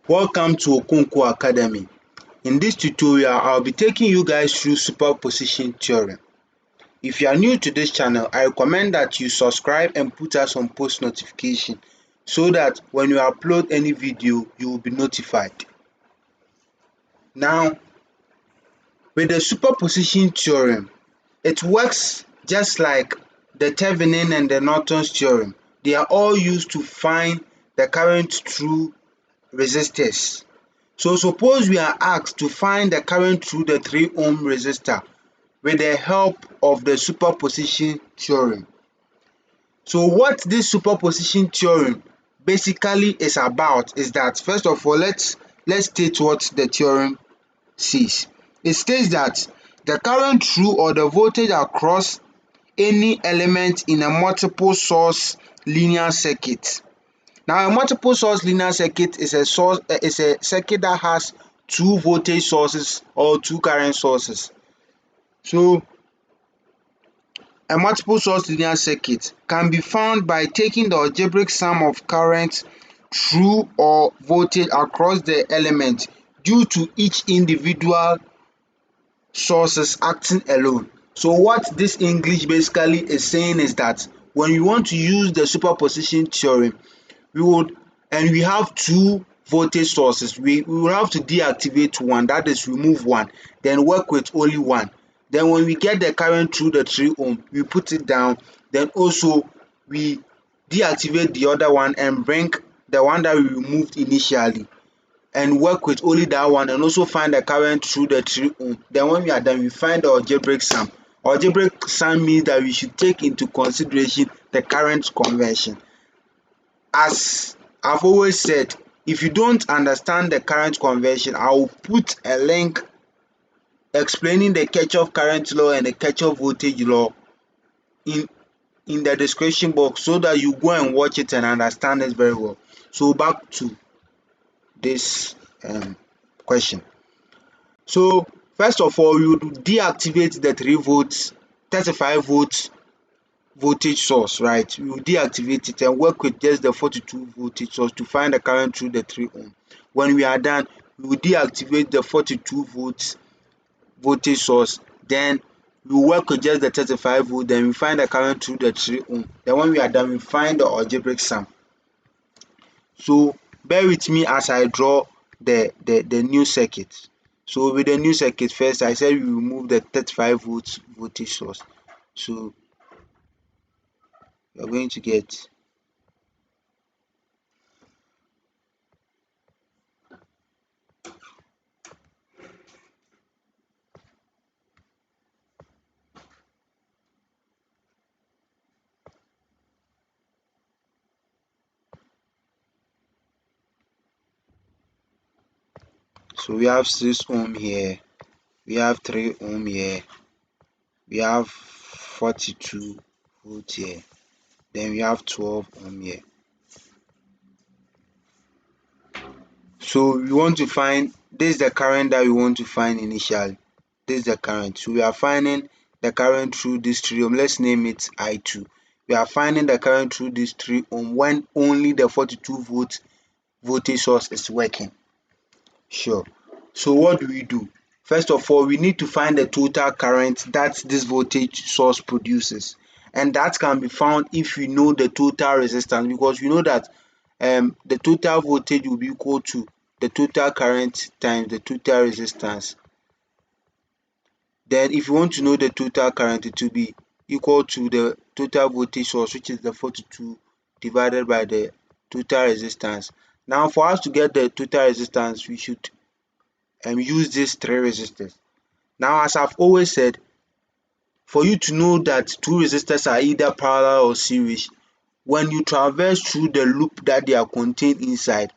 Welcome to Okonkwo Academy. In this tutorial, I'll be taking you guys through superposition theorem. If you are new to this channel, I recommend that you subscribe and put us on post notification so that when you upload any video, you will be notified. Now, with the superposition theorem, it works just like the Thevenin and the Norton's theorem. They are all used to find the current through resistors. So suppose we are asked to find the current through the 3 ohm resistor with the help of the superposition theorem. So what this superposition theorem basically is about is that, first of all, let's state what the theorem says. It states that the current through or the voltage across any element in a multiple source linear circuit. Now, a multiple source linear circuit is a circuit that has two voltage sources or two current sources. So a multiple source linear circuit can be found by taking the algebraic sum of current through or voltage across the element due to each individual sources acting alone. So what this English basically is saying is that when you want to use the superposition theorem, we have two voltage sources, we will have to deactivate one, that is remove one, then work with only one. Then when we get the current through the 3 ohm, we put it down, then also we deactivate the other one and bring the one that we removed initially and work with only that one, and also find the current through the 3 ohm. Then when we are done, we find the algebraic sum. Algebraic sum means that we should take into consideration the current conversion. As I've always said, if you don't understand the current conversion, I will put a link explaining the Kirchhoff current law and the Kirchhoff voltage law in the description box so that you go and watch it and understand it very well. So back to this question. So first of all, we would deactivate the 3 volts, 35 volts voltage source, right? We will deactivate it and work with just the 42 voltage source to find the current through the 3 ohm. When we are done, we will deactivate the 42 volts voltage source, then we will work with just the 35 volt, then we find the current through the 3 ohm. Then when we are done, we find the algebraic sum. So bear with me as I draw the new circuit. So with the new circuit, first I said we remove the 35 volts voltage source. So we are going to get so we have 6 ohm here, we have 3 ohm here, we have 42 volt here, then we have 12 ohm here. So we want to find, this is the current that we want to find initially. This is the current. So we are finding the current through this 3 ohm. Let's name it I2. We are finding the current through this 3 ohm when only the 42 volt voltage source is working. Sure. So what do we do? First of all, we need to find the total current that this voltage source produces, and that can be found if we know the total resistance, because we know that the total voltage will be equal to the total current times the total resistance. Then if you want to know the total current, it will be equal to the total voltage source, which is the 42, divided by the total resistance. Now for us to get the total resistance, we should use these 3 resistors. Now, as I've always said, for you to know that 2 resistors are either parallel or series, when you traverse through the loop that they are contained inside,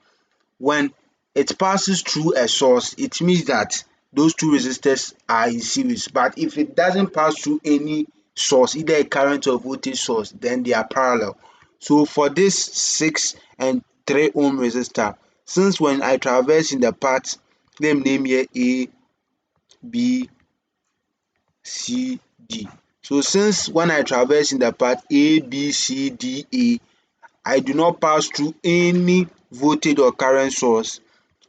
when it passes through a source, it means that those 2 resistors are in series. But if it doesn't pass through any source, either a current or voltage source, then they are parallel. So for this 6 and 3 ohm resistor, since when I traverse in the path, let me name here A, B, C, D. So since when I traverse in the path A, B, C, D, A, I do not pass through any voltage or current source,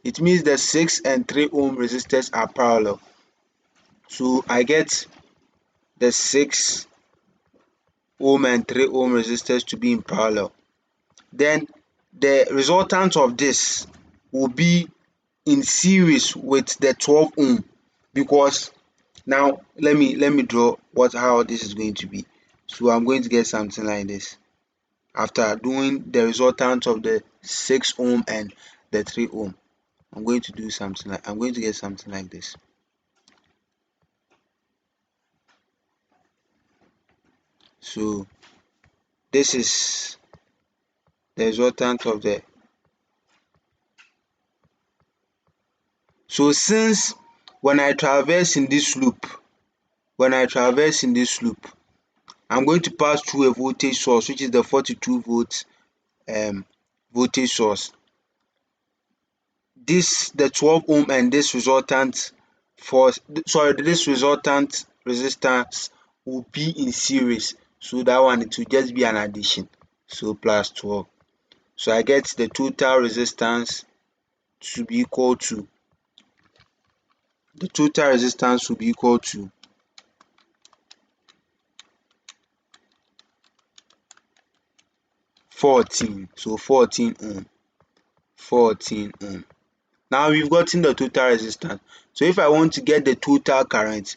It means the 6 and 3 ohm resistors are parallel. So I get the 6 ohm and 3 ohm resistors to be in parallel. Then the resultant of this will be in series with the 12 ohm, because now let me draw how this is going to be. So I'm going to get something like this. After doing the resultant of the 6 ohm and the 3 ohm, I'm going to get something like this. So this is the resultant of the. So since when I traverse in this loop, I'm going to pass through a voltage source, which is the 42 volts voltage source. The 12 ohm and this resultant resistance will be in series. So that one, it will just be an addition. So plus 12. So I get the total resistance to be equal to 14. So 14 ohm. 14 ohm. Now we've gotten the total resistance. So if I want to get the total current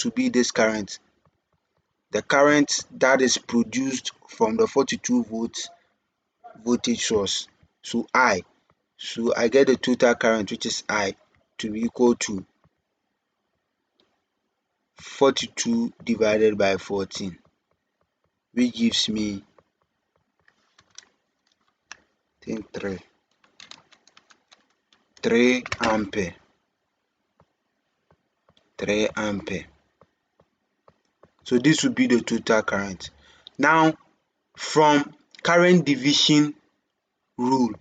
will be this current. The current that is produced from the 42 volts voltage source. So I get the total current, which is I, to be equal to 42 divided by 14, which gives me 3 ampere. 3 ampere. So this would be the total current. Now, from current division rule,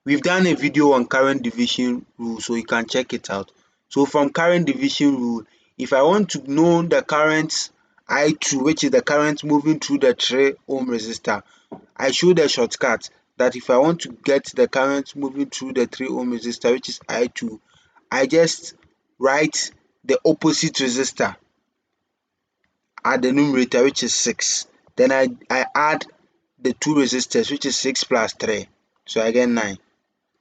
we've done a video on current division rule, so you can check it out. So from current division rule, if I want to know the current I2, which is the current moving through the 3 ohm resistor, I show the shortcut that if I want to get the current moving through the 3 ohm resistor, which is I2, I just write the opposite resistor at the numerator, which is 6. Then I add the two resistors, which is 6 plus 3. So I get 9.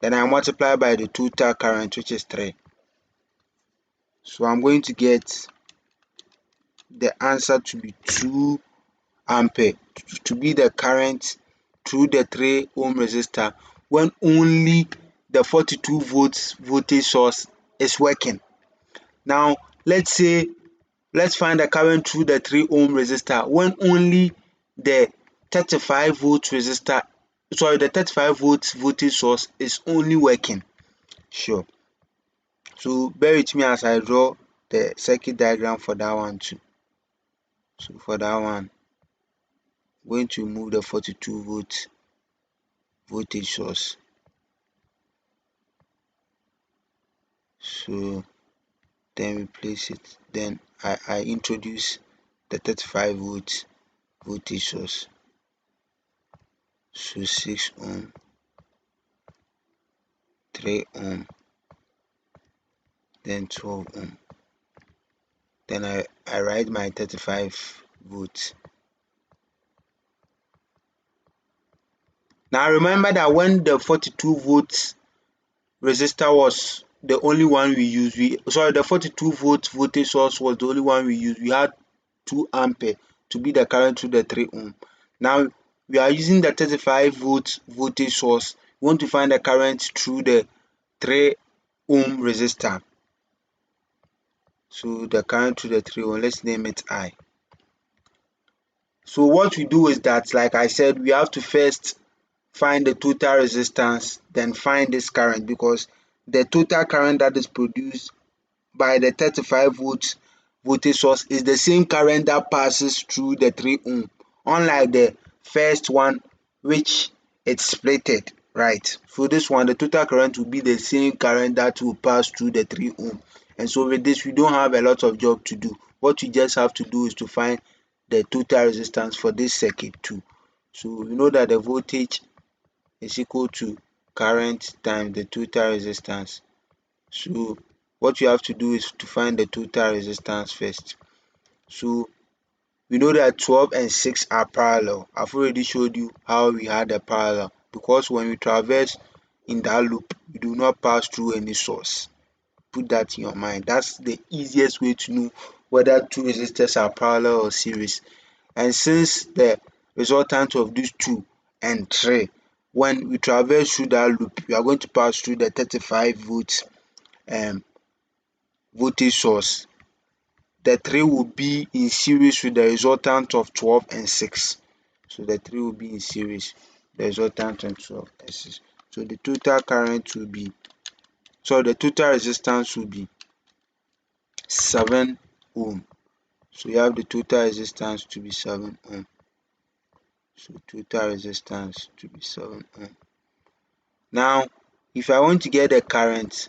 Then I multiply by the total current, which is 3. So I'm going to get the answer to be 2 ampere, to be the current through the 3 ohm resistor when only the 42 volts voltage source is working. Now let's find the current through the 3 ohm resistor when only the 35 volts voltage source is only working. Sure. So bear with me as I draw the circuit diagram for that one too. So for that one, I'm going to remove the 42 volt voltage source. So then we place it. Then I introduce the 35 volt voltage source. So 6 ohm, 3 ohm, then 12 ohm. Then I write my 35 volts. Now remember that when the 42 volts resistor was the only one we used, the 42 volt voltage source was the only one we used. We had 2 ampere to be the current through the 3 ohm. Now we are using the 35 volt voltage source. We want to find the current through the 3 ohm resistor. So the current through the 3 ohm, let's name it I. So what we do is that, like I said, we have to first find the total resistance, then find this current, because the total current that is produced by the 35 volts voltage source is the same current that passes through the 3 ohm, unlike the first one which it's splitted, right? So this one, the total current will be the same current that will pass through the 3 ohm. And so with this, we don't have a lot of job to do. What we just have to do is to find the total resistance for this circuit too. So we know that the voltage is equal to current times the total resistance. So what you have to do is to find the total resistance first. So we know that 12 and 6 are parallel. I've already showed you how we had a parallel, because when we traverse in that loop, we do not pass through any source. Put that in your mind. That's the easiest way to know whether two resistors are parallel or series. And since the resultant of these 2 and 3, when we traverse through that loop, we are going to pass through the 35 volts voltage source. The 3 will be in series with the resultant of 12 and 6. So the 3 will be in series, the resultant of 12 and 6. So the total current will be, the total resistance will be 7 ohm. So you have the total resistance to be 7 ohm. So total resistance to be 7 ohm. Now, if I want to get the current,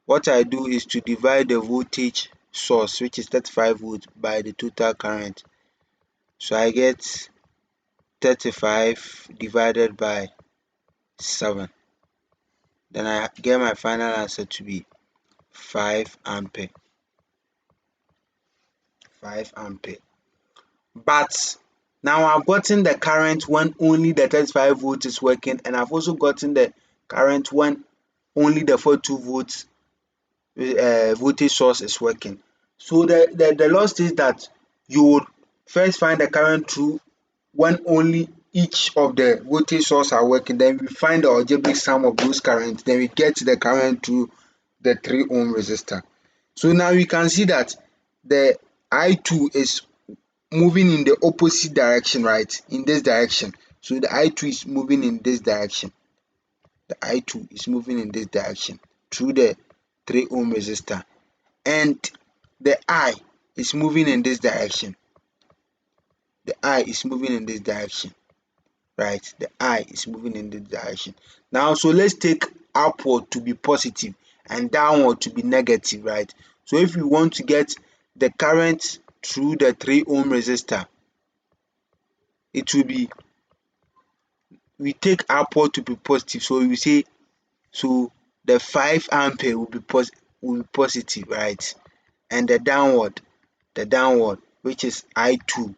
what I do is to divide the voltage source, which is 35 volts, by the total current. So I get 35 divided by 7. Then I get my final answer to be 5 ampere. 5 ampere. But now I've gotten the current when only the 35 volts is working, and I've also gotten the current when only the 42 volts voltage source is working. So the law states that you would first find the current through when only each of the voltage source are working, then we find the algebraic sum of those currents, then we get the current through the 3 ohm resistor. So now we can see that the I2 is moving in the opposite direction, right? In this direction. So the I2 is moving in this direction. The I2 is moving in this direction through the 3 ohm resistor. And the I is moving in this direction. The I is moving in this direction, right? The I is moving in this direction. Now, so let's take upward to be positive and downward to be negative, right? So if we want to get the current through the 3 ohm resistor, it will be, we take upward to be positive, so we say, so the 5 ampere will be positive, right? And the downward, which is I2,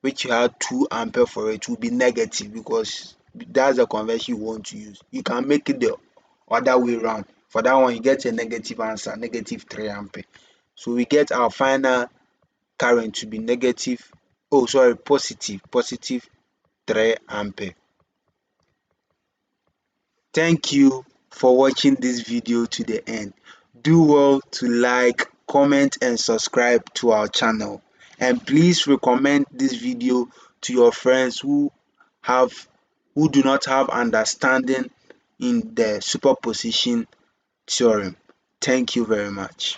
which you have 2 ampere for it, will be negative, because that's the conversion you want to use. You can make it the other way around. For that one, you get a negative answer, negative 3 ampere. So we get our final current to be positive 3 ampere. Thank you for watching this video to the end. Do well to like, comment and subscribe to our channel. And please recommend this video to your friends who do not have understanding in the superposition theorem. Thank you very much.